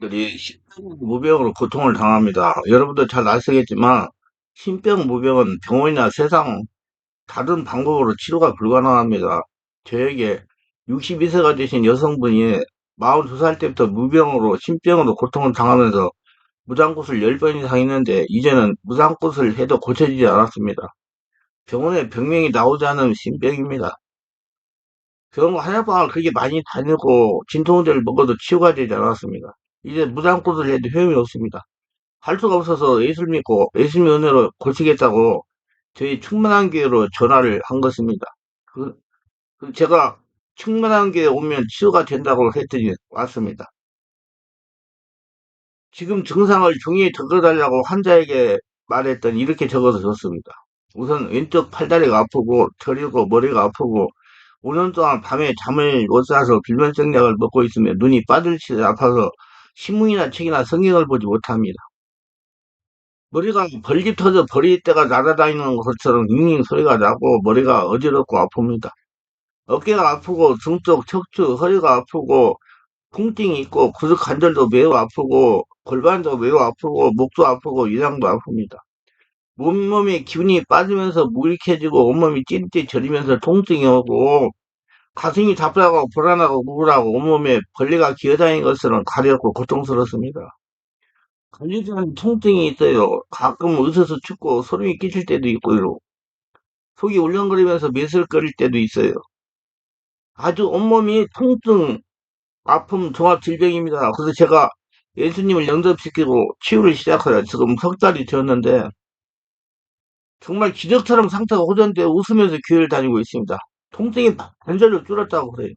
들이 무병으로 고통을 당합니다. 여러분도 잘 아시겠지만 신병 무병은 병원이나 세상 다른 방법으로 치료가 불가능합니다. 저에게 62세가 되신 여성분이 42살 때부터 무병으로 신병으로 고통을 당하면서 무장굿을 10번 이상 했는데 이제는 무장굿을 해도 고쳐지지 않았습니다. 병원에 병명이 나오지 않은 신병입니다. 병원 한약방을 그렇게 많이 다니고 진통제를 먹어도 치유가 되지 않았습니다. 이제 무장굿을 해도 효용이 없습니다. 할 수가 없어서 예술 믿고 예수님 은혜로 고치겠다고 저희 충만한 교회로 전화를 한 것입니다. 그, 제가 충만한 교회 오면 치유가 된다고 했더니 왔습니다. 지금 증상을 종이에 적어달라고 환자에게 말했더니 이렇게 적어서 줬습니다. 우선 왼쪽 팔다리가 아프고 저리고 머리가 아프고 5년 동안 밤에 잠을 못 자서 빌면증약을 먹고 있으며 눈이 빠들치듯 아파서 신문이나 책이나 성경을 보지 못합니다. 머리가 벌집 터져 버리대가 날아다니는 것처럼 윙윙 소리가 나고 머리가 어지럽고 아픕니다. 어깨가 아프고 등 쪽 척추, 허리가 아프고 통증이 있고 구석 관절도 매우 아프고 골반도 매우 아프고 목도 아프고 위장도 아픕니다. 몸에 기운이 빠지면서 무익해지고 온몸이 찌릿찌릿 저리면서 통증이 오고 가슴이 답답하고 불안하고 우울하고 온몸에 벌레가 기어다니는 것처럼 가렵고 고통스럽습니다. 관리자는 통증이 있어요. 가끔 으스스 춥고 소름이 끼칠 때도 있고요. 속이 울렁거리면서 메슬거릴 때도 있어요. 아주 온몸이 통증, 아픔, 종합 질병입니다. 그래서 제가 예수님을 영접시키고 치유를 시작하여 지금 석 달이 되었는데 정말 기적처럼 상태가 호전되어 웃으면서 교회를 다니고 있습니다. 통증이 반절로 줄었다고 그래요.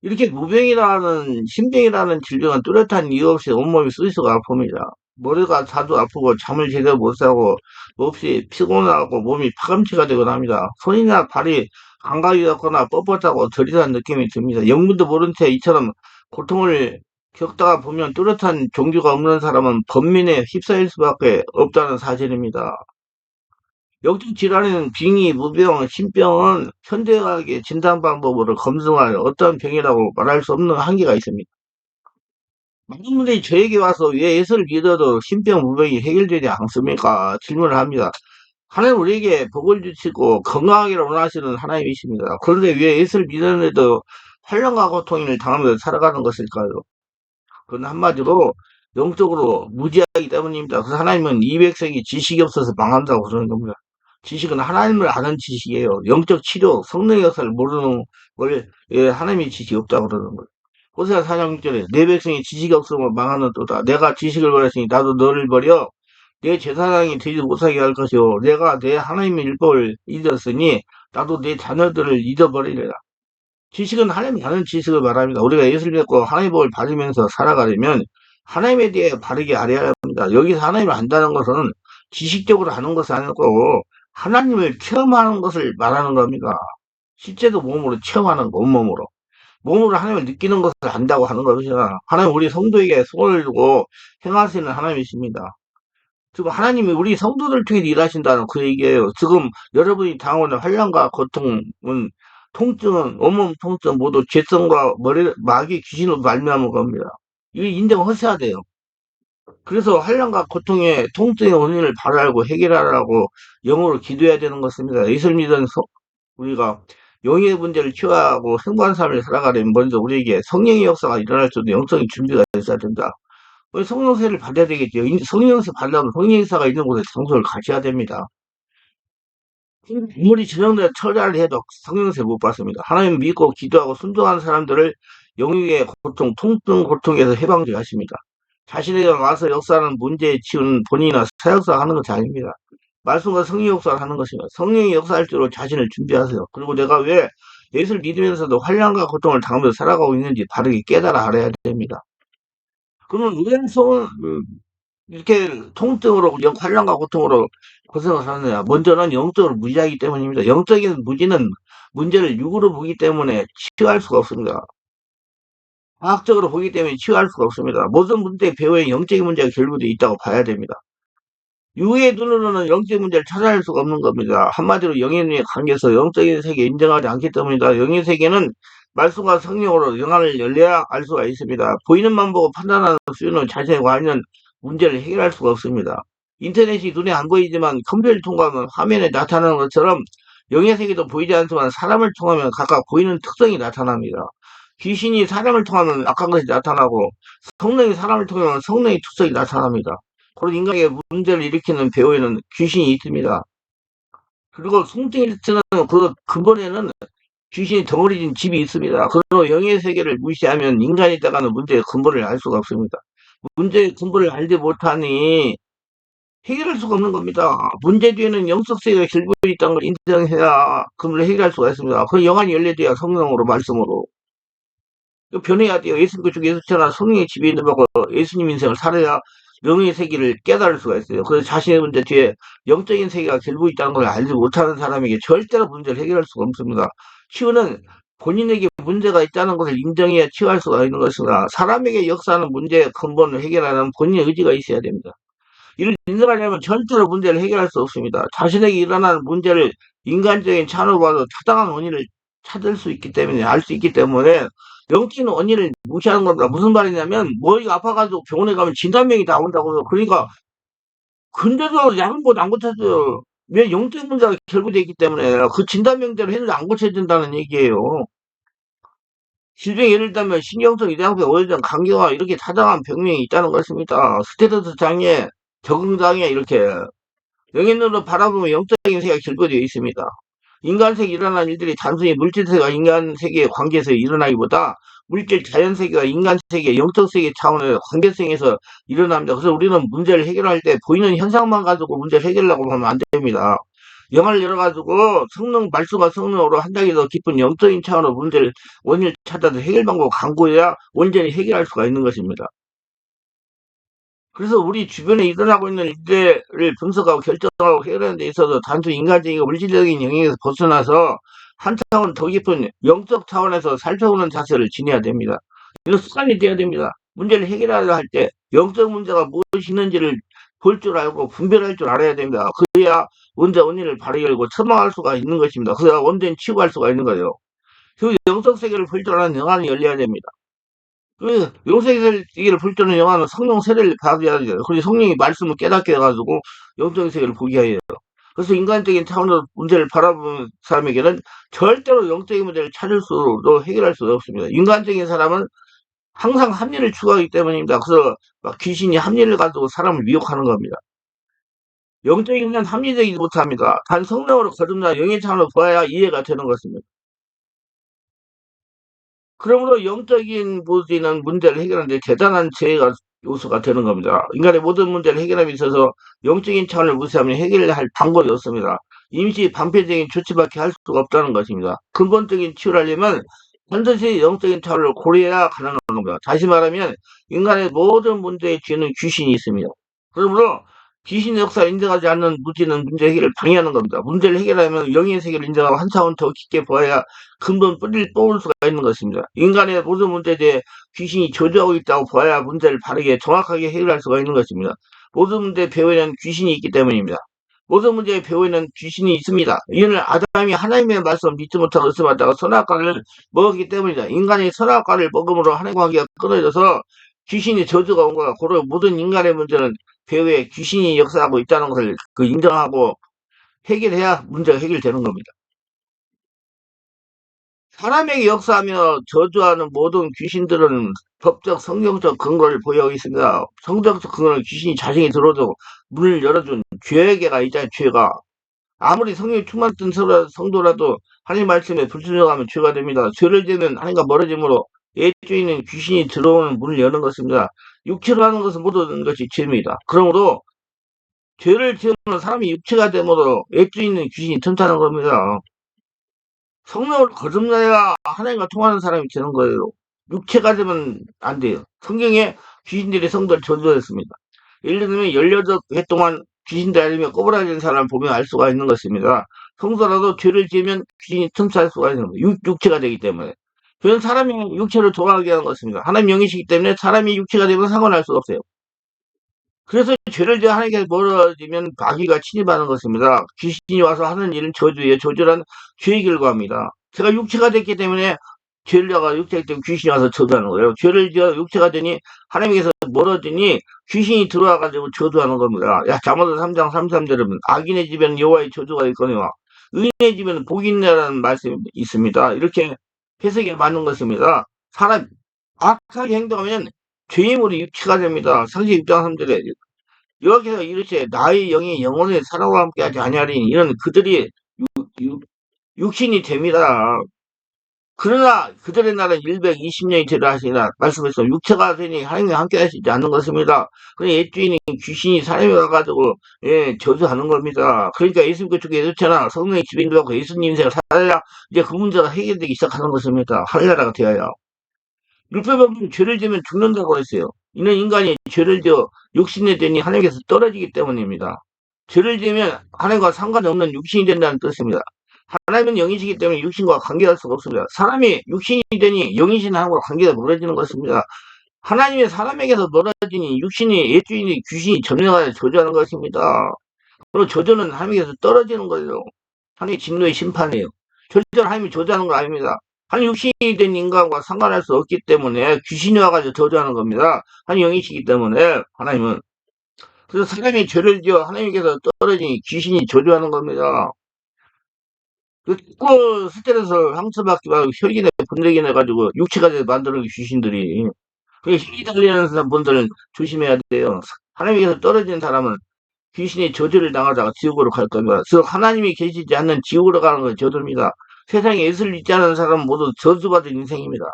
이렇게 무병이라는 신병이라는 질병은 뚜렷한 이유 없이 온몸이 쑤시고 아픕니다. 머리가 자주 아프고 잠을 제대로 못 자고 몹시 피곤하고 몸이 파김치가 되곤 합니다. 손이나 발이 감각이 없거나 뻣뻣하고 저리다는 느낌이 듭니다. 영문도 모른 채 이처럼 고통을 겪다가 보면 뚜렷한 종교가 없는 사람은 번민에 휩싸일 수밖에 없다는 사실입니다. 역적 질환인 빙의, 무병, 신병은 현대의학의 진단 방법으로 검증할 어떤 병이라고 말할 수 없는 한계가 있습니다. 많은 분들이 저에게 와서 왜 예수를 믿어도 신병, 무병이 해결되지 않습니까? 질문을 합니다. 하나님 우리에게 복을 주시고 건강하기를 원하시는 하나님이십니다. 그런데 왜 예수를 믿었는데도 환란과 고통을 당하면서 살아가는 것일까요? 그건 한마디로 영적으로 무지하기 때문입니다. 그래서 하나님은 이 백성이 지식이 없어서 망한다고 그러는 겁니다. 지식은 하나님을 아는 지식이에요. 영적 치료, 성령의 역사를 모르는 걸 하나님이 지식이 없다고 그러는 거예요. 호세아 4장 6절에 내 백성이 지식이 없으면 망하는 또다. 내가 지식을 버렸으니 나도 너를 버려 내 제사장이 되지 못하게 할 것이요 내가 내 하나님의 율법을 잊었으니 나도 내 자녀들을 잊어버리리라. 지식은 하나님이 아는 지식을 말합니다. 우리가 예수를 믿고 하나님의 복을 받으면서 살아가려면 하나님에 대해 바르게 알아야 합니다. 여기서 하나님을 안다는 것은 지식적으로 아는 것이 아니고 하나님을 체험하는 것을 말하는 겁니다. 실제로 몸으로 체험하는 거, 온몸으로. 몸으로 하나님을 느끼는 것을 안다고 하는 것이잖아. 하나님 우리 성도에게 손을 두고 행하시는 하나님이십니다. 지금 하나님이 우리 성도들 통해 일하신다는 그 얘기예요. 지금 여러분이 당하는 환란과 고통은 통증은 온몸 통증 모두 죄성과 머리 마귀 귀신으로 말미암은 겁니다. 이 인정하셔야 돼요. 그래서 환란과 고통의 통증의 원인을 바로 알고 해결하라고 영으로 기도해야 되는 것입니다. 예수를 믿은 우리가 영의 문제를 치유하고 행복한 삶을 살아가려면 먼저 우리에게 성령의 역사가 일어날 수 있는 영적인 준비가 있어야 된다. 성령세를 받아야 되겠죠. 성령세 받으려면 성령 역사가 있는 곳에 장소를 가셔야 됩니다. 아무리 지정된 처자를 해도 성령세 못 받습니다. 하나님 믿고 기도하고 순종하는 사람들을 영육의 고통, 통증 고통에서 해방되게 하십니다. 자신에게 와서 역사하는 문제에 치우는 본인이나 사역사 하는 것이 아닙니다. 말씀과 성령 역사를 하는 것입니다. 성령이 역사할 줄로 자신을 준비하세요. 그리고 내가 왜 예수를 믿으면서도 환란과 고통을 당하면서 살아가고 있는지 바르게 깨달아 알아야 됩니다. 그러면 의연성은 이렇게 통증으로 환란과 고통으로 고생을 하느냐? 먼저는 영적으로 무지하기 때문입니다. 영적인 무지는 문제를 육으로 보기 때문에 치유할 수가 없습니다. 과학적으로 보기 때문에 치유할 수가 없습니다. 모든 문제의 배후에 영적인 문제가 결부되어 있다고 봐야 됩니다. 육의 눈으로는 영적인 문제를 찾아낼 수가 없는 겁니다. 한마디로 영의 눈의 관계에서 영적인 세계 인정하지 않기 때문이다. 영의 세계는 말씀과 성령으로 영안을 열려야 알 수가 있습니다. 보이는만 보고 판단하는 수준은 자신의 관련 문제를 해결할 수가 없습니다. 인터넷이 눈에 안 보이지만 컴퓨터를 통과하면 화면에 나타나는 것처럼 영의 세계도 보이지 않지만 사람을 통하면 각각 보이는 특성이 나타납니다. 귀신이 사람을 통하면 악한 것이 나타나고 성령이 사람을 통하면 성령의 특성이 나타납니다. 그런 인간에게 문제를 일으키는 배후에는 귀신이 있습니다. 그리고 송ting일트는 그 근본에는 귀신이 덩어리진 집이 있습니다. 그러나 영의 세계를 무시하면 인간이 따가는 문제의 근본을 알 수가 없습니다. 문제의 근본을 알지 못하니 해결할 수가 없는 겁니다. 문제 뒤에는 영적 세계가 길고 있다는 걸 인정해야 그 문제를 해결할 수가 있습니다. 그 영안이 열려야 성령으로 말씀으로 변해야 돼요. 예수님 그쪽 예수처럼 성령의 집에 있는 거고 예수님 인생을 살아야 영의 세계를 깨달을 수가 있어요. 그래서 자신의 문제 뒤에 영적인 세계가 길고 있다는 걸 알지 못하는 사람에게 절대로 문제를 해결할 수가 없습니다. 치유는 본인에게 문제가 있다는 것을 인정해야 치유할 수가 있는 것입니다. 사람에게 역사하는 문제의 근본을 해결하는 본인의 의지가 있어야 됩니다. 이를 인정하려면 절대로 문제를 해결할 수 없습니다. 자신에게 일어나는 문제를 인간적인 차원으로 봐도 타당한 원인을 찾을 수 있기 때문에, 알 수 있기 때문에, 영적인 원인을 무시하는 겁니다. 무슨 말이냐면, 머리가 아파가지고 병원에 가면 진단명이 나온다고요. 그러니까, 근데도 약은 못 안 고쳐줘요. 왜 영적인 문제가 결부되어 있기 때문에, 그 진단명대로 해도 안 고쳐진다는 얘기예요. 질병 예를 들면 신경성 이장병, 오해정, 간경화 이렇게 타당한 병명이 있다는 것입니다. 스테로스 장애, 적응장애 이렇게 영의 눈으로 바라보면 영적인 세계가 결부되어 있습니다. 인간 세계에 일어난 일들이 단순히 물질 세계와 인간 세계의 관계에서 일어나기보다 물질 자연 세계와 인간 세계, 영적 세계 차원의 관계성에서 일어납니다. 그래서 우리는 문제를 해결할 때 보이는 현상만 가지고 문제를 해결하려고 하면 안 됩니다. 영을 열어가지고 성령 말씀과 성령으로 한 단계 더 깊은 영적인 차원으로 문제를 원인을 찾아서 해결 방법을 강구해야 온전히 해결할 수가 있는 것입니다. 그래서 우리 주변에 일어나고 있는 일들을 분석하고 결정하고 해결하는 데 있어서 단순히 인간적이고 물질적인 영역에서 벗어나서 한 차원 더 깊은 영적 차원에서 살펴보는 자세를 지녀야 됩니다. 이런 습관이 돼야 됩니다. 문제를 해결하려 할 때 영적 문제가 무엇이 있는지를 볼 줄 알고 분별할 줄 알아야 됩니다. 그래야 문제 원인을 바로 열고 처방할 수가 있는 것입니다. 그래야 원전 치유할 수가 있는 거예요. 그 영적 세계를 볼 줄 아는 영안이 열려야 됩니다. 그 영생세계를 볼 때는 영화는 성령 세례를 받아야 돼요. 그리고 성령이 말씀을 깨닫게 해가지고 영적인 세계를 보게 해요. 그래서 인간적인 차원으로 문제를 바라보는 사람에게는 절대로 영적인 문제를 찾을 수도 해결할 수 없습니다. 인간적인 사람은 항상 합리를 추구하기 때문입니다. 그래서 막 귀신이 합리를 가지고 사람을 미혹하는 겁니다. 영적인 건 합리적이지 못합니다. 단 성령으로 거듭나 영의 차원으로 보아야 이해가 되는 것입니다. 그러므로 영적인 부분은 문제를 해결하는데 대단한 재해가 요소가 되는 겁니다. 인간의 모든 문제를 해결함에 있어서 영적인 차원을 무시하면 해결할 방법이 없습니다. 임시 방패적인 조치밖에 할 수가 없다는 것입니다. 근본적인 치유를 하려면 반드시 영적인 차원을 고려해야 가능한 겁니다. 다시 말하면 인간의 모든 문제의 뒤에는 귀신이 있습니다. 그러므로 귀신 역사를 인정하지 않는 무지는 문제 해결을 방해하는 겁니다. 문제를 해결하면 영의 세계를 인정하고 한 차원 더 깊게 보아야 근본 뿌리를 뽑을 수가 있는 것입니다. 인간의 모든 문제에 대해 귀신이 조주하고 있다고 보아야 문제를 바르게 정확하게 해결할 수가 있는 것입니다. 모든 문제의 배후에는 귀신이 있기 때문입니다. 모든 문제의 배후에는 귀신이 있습니다. 이는 아담이 하나님의 말씀을 믿지 못하고 의심하다가 선악과를 먹었기 때문이다. 인간이 선악과를 먹음으로 하나님과 관계가 끊어져서 귀신이 저주가 온 거야. 고로 모든 인간의 문제는 배후에 귀신이 역사하고 있다는 것을 인정하고 해결해야 문제가 해결되는 겁니다. 사람에게 역사하며 저주하는 모든 귀신들은 법적, 성경적 근거를 보유하고 있습니다. 성경적 근거는 귀신이 자신이 들어도 문을 열어준 죄계가 있잖아요, 죄가. 아무리 성령이 충만했던 성도라도 하나님 말씀에 불순종하면 죄가 됩니다. 죄를 지으면 하나님과 멀어짐으로 애주인은 귀신이 들어오는 문을 여는 것입니다. 육체로 하는 것은 모든 것이 죄입니다. 그러므로 죄를 지으면 사람이 육체가 되므로 애주인은 귀신이 틈타는 겁니다. 성령을 거듭나야 하나님과 통하는 사람이 되는 거예요. 육체가 되면 안 돼요. 성경에 귀신들이 성도를 저주했습니다. 예를 들면 18회 동안 귀신들 아니면 꼬부라진 사람을 보면 알 수가 있는 것입니다. 성도라도 죄를 지으면 귀신이 틈살 수가 있는 겁니다. 육체가 되기 때문에. 그건 사람이 육체를 돌아가게 하는 것입니다. 하나님 영이시기 때문에 사람이 육체가 되면 상관할 수 없어요. 그래서 죄를 지어 하나님께 멀어지면 마귀가 침입하는 것입니다. 귀신이 와서 하는 일은 저주예요. 저주란 죄의 결과입니다. 제가 육체가 됐기 때문에 죄를 져가 육체가 되면 귀신이 와서 저주하는 거예요. 죄를 지어 육체가 되니 하나님께서 멀어지니 귀신이 들어와가지고 저주하는 겁니다. 야, 잠언 3장 33절에 보면 악인의 집에는 여호와의 저주가 있거니와 의인의 집에는 복이 있느라는 말씀이 있습니다. 이렇게 해석이 맞는 것입니다. 사람 악하게 행동하면 죄인으로 육체가 됩니다. 상시 6장 3절에 여기서 이렇게 나의 영이 영혼의 사랑과 함께하지 아니하리니 이런 그들이 육신이 됩니다. 그러나 그들의 날은 120년이 되라 하시나 말씀했어. 육체가 되니 하나님과 함께 하시지 않는 것입니다. 그러니 옛주인이 귀신이 사람이 와가지고 저주하는 겁니다. 그러니까 예수님께 주께 예수잖아. 성령의 지배인들하고 예수님 인생을 살아야 이제 그 문제가 해결되기 시작하는 것입니다. 하늘나라가 되어야. 율법은 죄를 지으면 죽는다고 했어요. 이는 인간이 죄를 지어 육신이 되니 하나님께서 떨어지기 때문입니다. 죄를 지으면 하나님과 상관없는 육신이 된다는 뜻입니다. 하나님은 영이시기 때문에 육신과 관계할 수가 없습니다. 사람이 육신이 되니 영이신 하나님과 관계가 멀어지는 것입니다. 하나님의 사람에게서 멀어지니 육신이 옛주인이 귀신이 점령하여 저주하는 것입니다. 그리고 저주는 하나님께서 떨어지는 거예요. 하나님의 진노의 심판이에요. 절대로 하나님이 저주하는 거 아닙니다. 하나님 육신이 된 인간과 상관할 수 없기 때문에 귀신이 와가지고 저주하는 겁니다. 하나님 영이시기 때문에 하나님은. 그래서 사람이 죄를 지어 하나님께서 떨어지니 귀신이 저주하는 겁니다. 그 스트레스 상처받기 말고 혈기내 분내기 내가지고 육체가 만드는 귀신들이. 그게 혈기 달리는 분들은 조심해야 돼요. 하나님께서 떨어진 사람은 귀신의 저주를 당하다가 지옥으로 갈 겁니다. 즉 하나님이 계시지 않는 지옥으로 가는 건 저주입니다. 세상에 예수를 믿지 않는 사람은 모두 저주받은 인생입니다.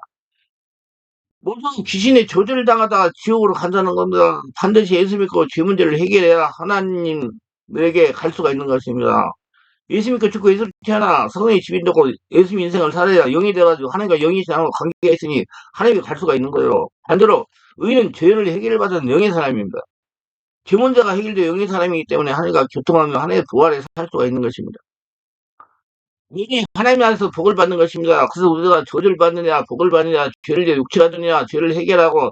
모두 귀신의 저주를 당하다가 지옥으로 간다는 겁니다. 반드시 예수 믿고 죄 문제를 해결해야 하나님에게 갈 수가 있는 것입니다. 예수 믿고 죽고 예수를 태어나 성령의 집인 되고 예수 인생을 살아야 영이 돼가지고 하나님과 영이 하나님과 관계가 있으니 하나님이 갈 수가 있는 거예요. 반대로 의인은 죄를 해결받은 영의 사람입니다. 죄 문제가 해결되어 영의 사람이기 때문에 하나님과 교통하며 하나님의 부활에 살 수가 있는 것입니다. 이게 하나님 안에서 복을 받는 것입니다. 그래서 우리가 저주를 받느냐, 복을 받느냐, 죄를 육체가 되느냐, 죄를 해결하고,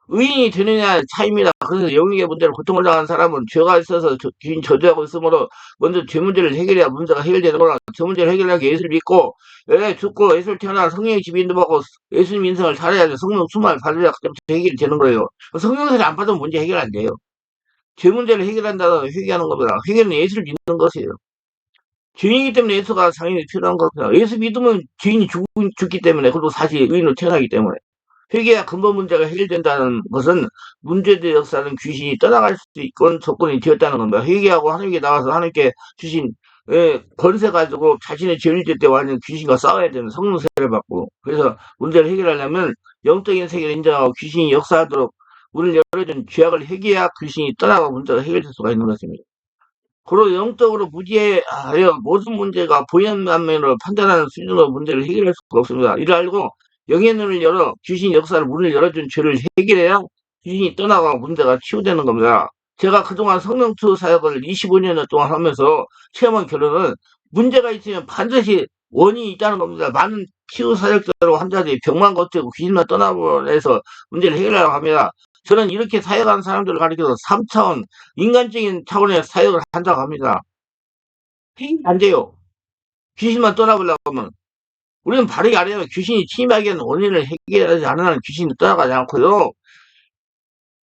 의인이 되느냐 차이입니다. 그래서 영역의 문제로 고통을 당하는 사람은 죄가 있어서 주인 저주하고 있으므로 먼저 죄 문제를 해결해야 문제가 해결되는 거라. 죄 문제를 해결하기 예수를 믿고 죽고 예수를 태어나 성령의 집인도 받고 예수님 인생을 살아야지 성령 수만 받으려 해결이 되는 거예요. 성령을 안 받으면 문제 해결 안 돼요. 죄 문제를 해결한다는 회개하는 겁니다. 회개는 예수를 믿는 것이에요. 죄인이기 때문에 예수가 당연히 필요한 겁니다. 예수 믿으면 죄인이 죽기 때문에 그리고 사실 의인으로 태어나기 때문에 회개야 근본 문제가 해결된다는 것은 문제의 역사는 귀신이 떠나갈 수 있건 조건이 되었다는 겁니다. 회개하고 하나님께 나와서 하나님께 주신 권세 가지고 자신의 죄를 질 때 완전 귀신과 싸워야 되는 성령세를 받고 그래서 문제를 해결하려면 영적인 세계를 인정하고 귀신이 역사하도록 문을 열어준 죄악을 회개해야 귀신이 떠나고 문제가 해결될 수가 있는 것입니다. 그리고 영적으로 무지하여 모든 문제가 보이는 면으로 판단하는 수준으로 문제를 해결할 수가 없습니다. 이를 알고 영의 눈을 열어 귀신 역사를 문을 열어준 죄를 해결해야 귀신이 떠나고 문제가 치유되는 겁니다. 제가 그동안 성령투 사역을 25년 동안 하면서 체험한 결론은 문제가 있으면 반드시 원인이 있다는 겁니다. 많은 치유 사역자로 환자들이 병만 고치고 귀신만 떠나보내서 문제를 해결하려고 합니다. 저는 이렇게 사역하는 사람들을 가리켜서 3차원, 인간적인 차원의 사역을 한다고 합니다. 해결이 안 돼요. 귀신만 떠나보려고 하면. 우리는 바르게 알아요. 귀신이 침입하기 위한 원인을 해결하지 않으면 귀신이 떠나가지 않고요.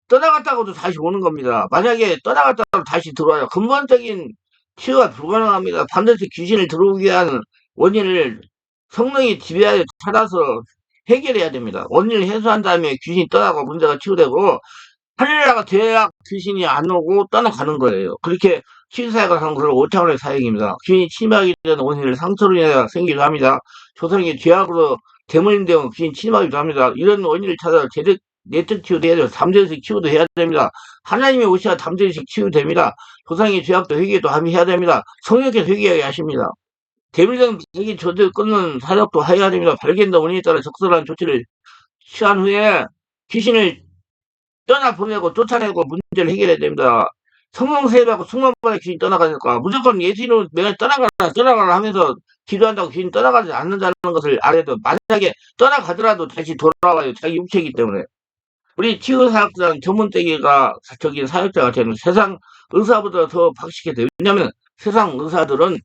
떠나갔다고도 다시 오는 겁니다. 만약에 떠나갔다고 다시 들어와요. 근본적인 치유가 불가능합니다. 반드시 귀신을 들어오기 위한 원인을 성령이 지배하여 찾아서 해결해야 됩니다. 원인을 해소한 다음에 귀신이 떠나고 문제가 치유되고 하늘나라가 돼야 귀신이 안 오고 떠나가는 거예요. 그렇게 치유사역을 하는 것을 5차원의 사역입니다. 귀신이 침입하게 되는 원인을 상처로 인해 생기기도 합니다. 조상의 죄악으로 대물림되면 귀신이 침입하기도 합니다. 이런 원인을 찾아 내적 치유도 해야 돼요. 잠재의식 치유도 해야 됩니다. 하나님이 오셔야 잠재의식 치유됩니다. 조상의 죄악도 회개도 해야 됩니다. 성령께서 회개하게 하십니다. 대물림 자기 조절 끊는 사역도 해야 됩니다. 발견된 원인에 따라 적절한 조치를 취한 후에 귀신을 떠나보내고 쫓아내고 문제를 해결해야 됩니다. 성령 세례하고 충만받아 귀신이 떠나가니까 무조건 예수님으로 내가 떠나가라 하면서 기도한다고 귀신이 떠나가지 않는다는 것을 알아야 돼요. 만약에 떠나가더라도 다시 돌아와요. 자기 육체이기 때문에. 우리 치유사역자는 전문대기가 적인 사역자가 되는 세상 의사보다 더 박식해야 돼요. 왜냐하면 세상 의사들은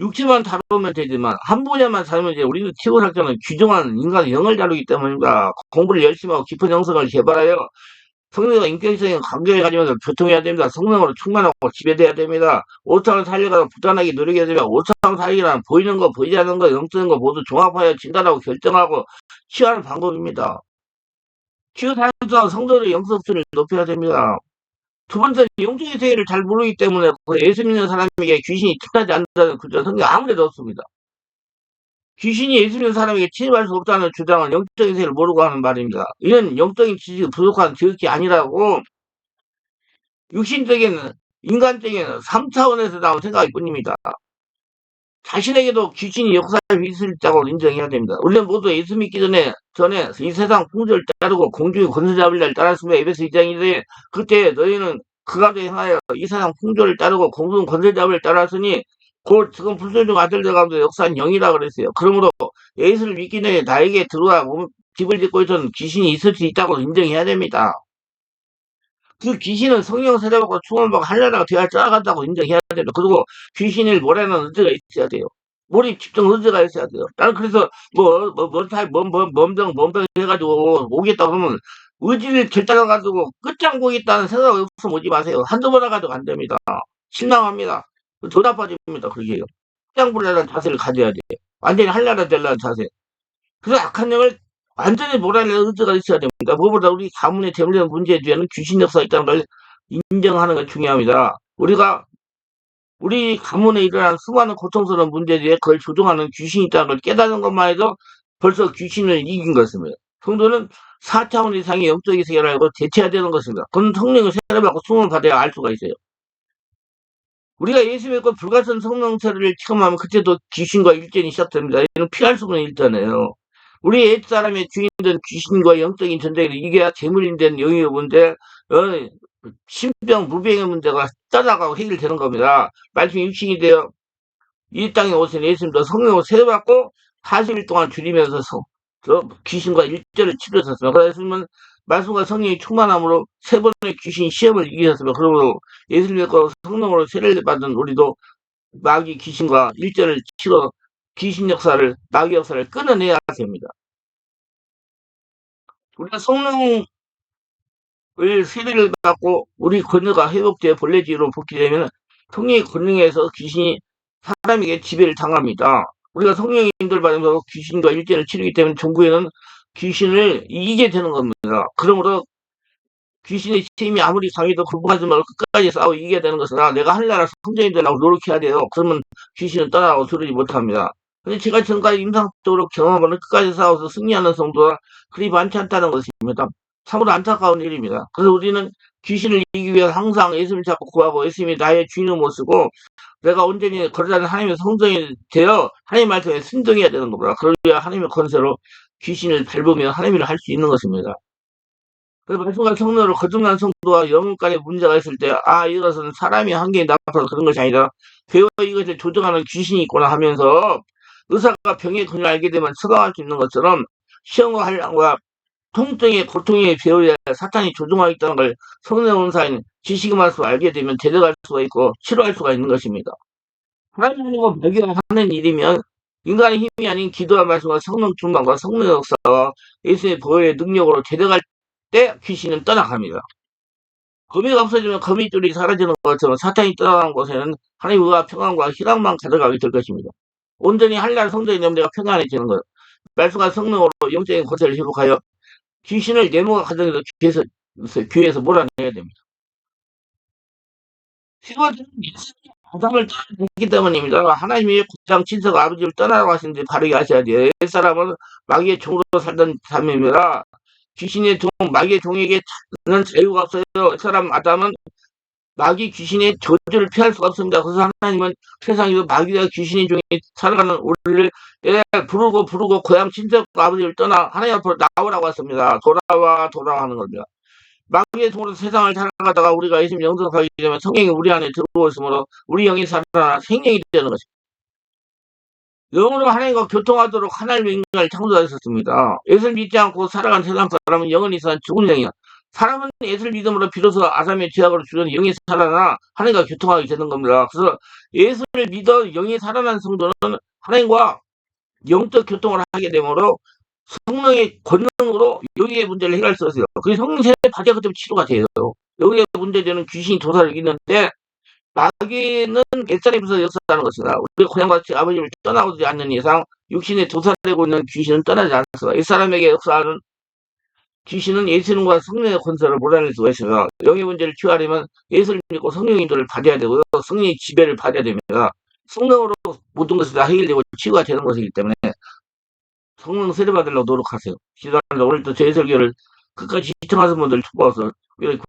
육체만 다루면 되지만 한 분야만 다루면 이제 우리는 치고살자는 귀중한 인간의 영을 다루기 때문입니다. 공부를 열심히 하고 깊은 영성을 개발하여 성령과 인격적인 관계를 가지면서 교통해야 됩니다. 성령으로 충만하고 지배돼야 됩니다. 오창을 살려가서 부단하게 노력해야 됩니다. 오창 살리기란 보이는 거, 보이지 않는 거, 영적인 거 모두 종합하여 진단하고 결정하고 치유하는 방법입니다. 치유 사연서 성도의 영성 수준을 높여야 됩니다. 두 번째는 영적인 세계를 잘 모르기 때문에 예수 믿는 사람에게 귀신이 침입하지 않는다는 구절 성경 아무래도 없습니다. 귀신이 예수 믿는 사람에게 침입할 수 없다는 주장은 영적인 세계를 모르고 하는 말입니다. 이는 영적인 지식이 부족한 지극히 아니라고 육신적인 인간적인 3차원에서 나온 생각일 뿐입니다. 자신에게도 귀신이 역사를 있을 자고 인정해야 됩니다. 우리는 모두 예수 믿기 전에 이 세상 풍조를 따르고 공중의 권세자를 따랐으며 에베소 2장인데 그때 너희는 그가도 행하여 이 세상 풍조를 따르고 공중 권세자를 따랐으니 곧 지금 불순종 아들들 가운데 역사한 영이라 그랬어요. 그러므로 예수를 믿기 전에 나에게 들어와 집을 짓고 있던 귀신이 있을 수 있다고 인정해야 됩니다. 그 귀신은 성령 세례받고 충원받고 하려다가 대화 짜간다고 인정해야 됩니다. 그리고 귀신을 몰아내는 의지가 있어야 돼요. 몰입 집중 의지가 있어야 돼요. 나는 그래서 뭔병 해가지고 오겠다 그러면 의지를 결단해가지고 끝장 보겠다는 생각 없으면 오지 마세요. 한두 번 해가지고 안 됩니다. 실망합니다. 더 나빠집니다. 그러게요. 끝장 보려는 자세를 가져야 돼. 완전히 하려다 되려는 자세. 그래서 악한 영을 완전히 몰아내는 의지가 있어야 됩니다. 무엇보다 우리 가문의 재물적 문제 뒤에는 귀신 역사가 있다는 걸 인정하는 게 중요합니다. 우리 가문에 일어난 수많은 고통스러운 문제 뒤에 그걸 조종하는 귀신이 있다는 걸 깨닫는 것만 해도 벌써 귀신을 이긴 것입니다. 성도는 4차원 이상의 영적인 세계를 알고 대체해야 되는 것입니다. 그건 성령을 세례받고 수험을 받아야 알 수가 있어요. 우리가 예수 믿고 불가선 성령 세례를 체험하면 그때도 귀신과 일전이 시작됩니다. 이는 피할 수 없는 일잖아요. 우리 옛사람의 주인된 귀신과 영적인 전쟁을 이겨야 재물인된 영의 문제, 신병, 무병의 문제가 떠나가고 해결되는 겁니다. 말씀이 육신이 되어 이 땅에 오신 예수님도 성령으로 세례받고 40일 동안 줄이면서 귀신과 일절을 치르셨습니다. 그래서 예수님은 말씀과 성령이 충만함으로 세 번의 귀신 시험을 이기셨습니다. 그러므로 예수님 믿고 성령으로 세례를 받은 우리도 마귀 귀신과 일절을 치러 귀신 역사를, 마귀 역사를 끊어내야 됩니다. 우리가 성령을 세례를 받고 우리 권유가 회복되어 본래지로 복귀되면 성령의 권능에서 귀신이 사람에게 지배를 당합니다. 우리가 성령의 힘들 받으면서 귀신과 일제를 치르기 때문에 종구에는 귀신을 이기게 되는 겁니다. 그러므로 귀신의 힘이 아무리 강해도 굴복하지 말고 끝까지 싸워 이겨야 되는 것은 내가 하늘나라 성전이 되려고 노력해야 돼요. 그러면 귀신은 떠나고 두려지 못합니다. 근데 제가 지금까지 임상적으로 경험하는 끝까지 싸워서 승리하는 성도가 그리 많지 않다는 것입니다. 참으로 안타까운 일입니다. 그래서 우리는 귀신을 이기기 위해 항상 예수님을 잡고 구하고 예수님이 나의 주인을 못 쓰고 내가 온전히 거듭나는 하나님의 성전이 되어 하나님 말씀에 순종해야 되는 겁니다. 그래야 하나님의 권세로 귀신을 밟으며 하나님을 할 수 있는 것입니다. 그래서 말씀과 성령으로 거듭난 성도와 영혼간에 문제가 있을 때, 이것은 사람이 한계에 나타나서 그런 것이 아니라, 배워 이것을 조정하는 귀신이 있구나 하면서, 의사가 병의 근을 알게 되면 처방할 수 있는 것처럼, 시험과 한량과 통증의 고통에 배워야 사탄이 조종하고 있다는 걸 성령 은사인 지식의 말씀을 알게 되면 대적할 수가 있고, 치료할 수가 있는 것입니다. 하나님과 발견하는 일이면, 인간의 힘이 아닌 기도와 말씀과 성령 충만과 성령 역사와 예수의 보혈의 능력으로 대적할 때 귀신은 떠나갑니다. 거미가 없어지면 거미줄이 사라지는 것처럼 사탄이 떠나간 곳에는 하나님의 평안과 희락만 가져가게 될 것입니다. 온전히 한날 성전이 되면 내가 평안해지는 것. 말씀과 성령으로 영적인 권세를 회복하여 귀신을 내모가 가정에서 교회에서 몰아내야 됩니다. 시골은 예수님이 아담을 떠났기 때문입니다. 하나님이 고장 친석 아버지를 떠나라고 하시는데 바르게 하셔야 돼요. 옛사람은 마귀의 종으로 살던 삶입니다. 귀신의 종, 마귀의 종에게 는 자유가 없어요. 사람 아담은 마귀 귀신의 저주를 피할 수가 없습니다. 그래서 하나님은 세상에서 마귀와 귀신의 종이 살아가는 우리를 부르고 고향 친척 아버지를 떠나 하나님 앞으로 나오라고 했습니다. 돌아와 하는 겁니다. 마귀의 종으로 세상을 살아가다가 우리가 예수님 영접하게 되면 성령이 우리 안에 들어오므로 우리 영이 살아나 생명이 되는 것입니다. 영으로 하나님과 교통하도록 하나님의 인간을 창조하셨습니다. 예수를 믿지 않고 살아간 세상 사람은 영원히 산 죽은 영이야. 사람은 예술 믿음으로 비로소 아담의 죄악으로 죽은 영이 살아나 하나님과 교통하게 되는 겁니다. 그래서 예술을 믿어 영이 살아난 성도는 하나님과 영적 교통을 하게 되므로 성령의 권능으로 영의 문제를 해결할 수 있어요. 그 성령 세례 받아야 그때 치료가 돼요. 영의 문제되는 귀신이 도사를 이기는데 마귀는 옛사람에서 역사하는 것이다. 우리 고향같이 아버지를 떠나오지 않는 이상 육신에 도사되고 있는 귀신은 떠나지 않습니다. 옛사람에게 역사하는 귀신은 예수님과 성령의 권세를 몰아낼 수가 있어요. 영의 문제를 치유하려면 예수를 믿고 성령의 인도를 받아야 되고요. 성령의 지배를 받아야 됩니다. 성령으로 모든 것이 다 해결되고 치유가 되는 것이기 때문에 성령 세례받으려고 노력하세요. 기도하는데 오늘도 제 설교를 끝까지 시청하신 분들 축복하서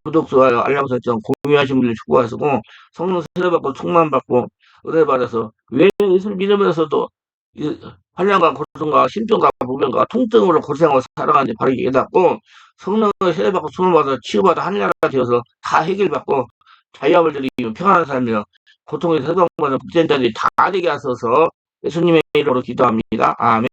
구독, 좋아요, 알람 설정, 공유하신 분들 축복하시고 성령 세례받고 충만받고 은혜받아서 왜 예수를 믿으면서도 환란과 고통과 심정과 무병과 통증으로 고생하고 살아가는지 바로 깨닫고 성령을 세례받고 수능받아 치유받아 하늘나라가 되어서 다 해결받고 자유함을 누리며 평안한 삶이며 고통에서 해방받는 복전자들이 다 되게 하소서 예수님의 이름으로 기도합니다. 아멘.